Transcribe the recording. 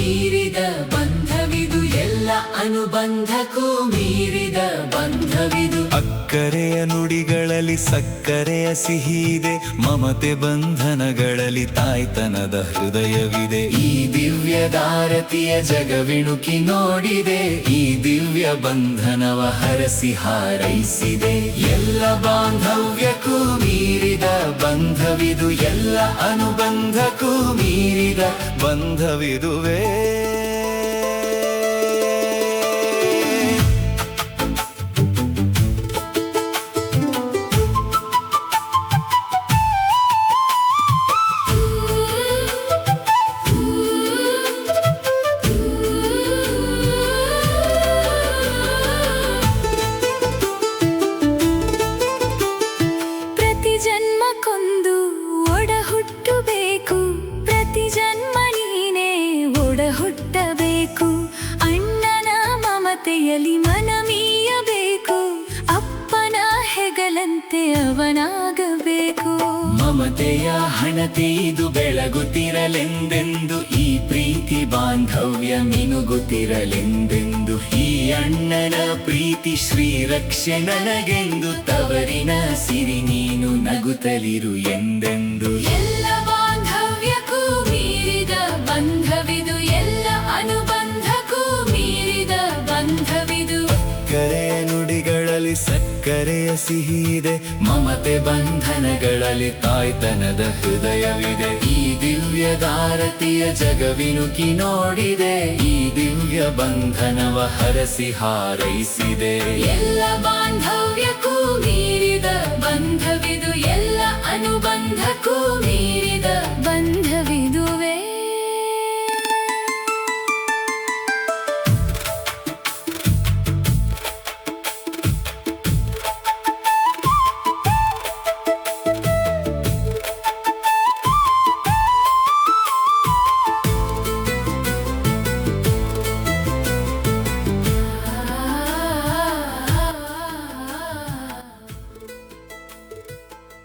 ಮೀರಿದ ಬಂಧವಿದು, ಎಲ್ಲ ಅನುಬಂಧಕ್ಕೂ ಮೀರಿದ ಬಂಧವಿದು. ಅಕ್ಕರೆಯ ನುಡಿಗಳಲ್ಲಿ ಸಕ್ಕರೆಯ ಸಿಹಿದೆ, ಮಮತೆ ಬಂಧನಗಳಲ್ಲಿ ತಾಯ್ತನದ ಹೃದಯವಿದೆ. ಈ ದಿವ್ಯದಾರತಿಯ ಜಗವಿಣುಕಿ ನೋಡಿದೆ, ಈ ದಿವ್ಯ ಬಂಧನವ ಹರಸಿ ಹಾರೈಸಿದೆ. ಎಲ್ಲ ಬಾಂಧವ್ಯಕ್ಕೂ ಮೀರಿದ ಬಂಧವಿದು, ಎಲ್ಲ ಅನುಬಂಧಕ್ಕೂ ಮೀರಿದ ಬಂಧವಿದುವೇ. ಮನಮೀಯಬೇಕು, ಅಪ್ಪನ ಹೆಗಲಂತೆ ಅವನಾಗಬೇಕು. ಮಮತೆಯ ಹಣತೆ ಇದು ಬೆಳಗುತ್ತಿರಲೆಂದೆಂದು, ಈ ಪ್ರೀತಿ ಬಾಂಧವ್ಯ ಮಿನುಗುತ್ತಿರಲೆಂದೆಂದು. ಈ ಅಣ್ಣನ ಪ್ರೀತಿ ಶ್ರೀ ರಕ್ಷೆ ನನಗೆಂದು, ತವರಿನ ಸಿರಿ ನೀನು ನಗುತ್ತಲಿರು ಎಂದೆಂದು. ಎಲ್ಲ ಬಾಂಧವ್ಯಕ್ಕೂ ಮೀರಿದ ಬಂಧವಿದು, ಎಲ್ಲ ಅನುಬಂಧಕ್ಕೂ ಮೀರಿದ ಬಂಧವಿದು. ಕರೆಯ ನುಡಿಗಳಲ್ಲಿ ಸಕ್ಕರೆಯ ಸಿಹಿದೆ, ಮಮತೆ ಬಂಧನಗಳಲ್ಲಿ ತಾಯ್ತನದ ಹೃದಯವಿದೆ. ಈ ದಿವ್ಯದಾರತಿಯ ಜಗವಿನುಕಿ ನೋಡಿದೆ, ಈ ದಿವ್ಯ ಬಂಧನವ ಹರಸಿ ಹಾರೈಸಿದೆ. ಎಲ್ಲ ಬಾಂಧವ್ಯಕ್ಕೂ ಮೀರಿದ ಬಂಧವಿದು, ಎಲ್ಲ ಅನುಬಂಧಕ್ಕೂ ಮೀರಿದ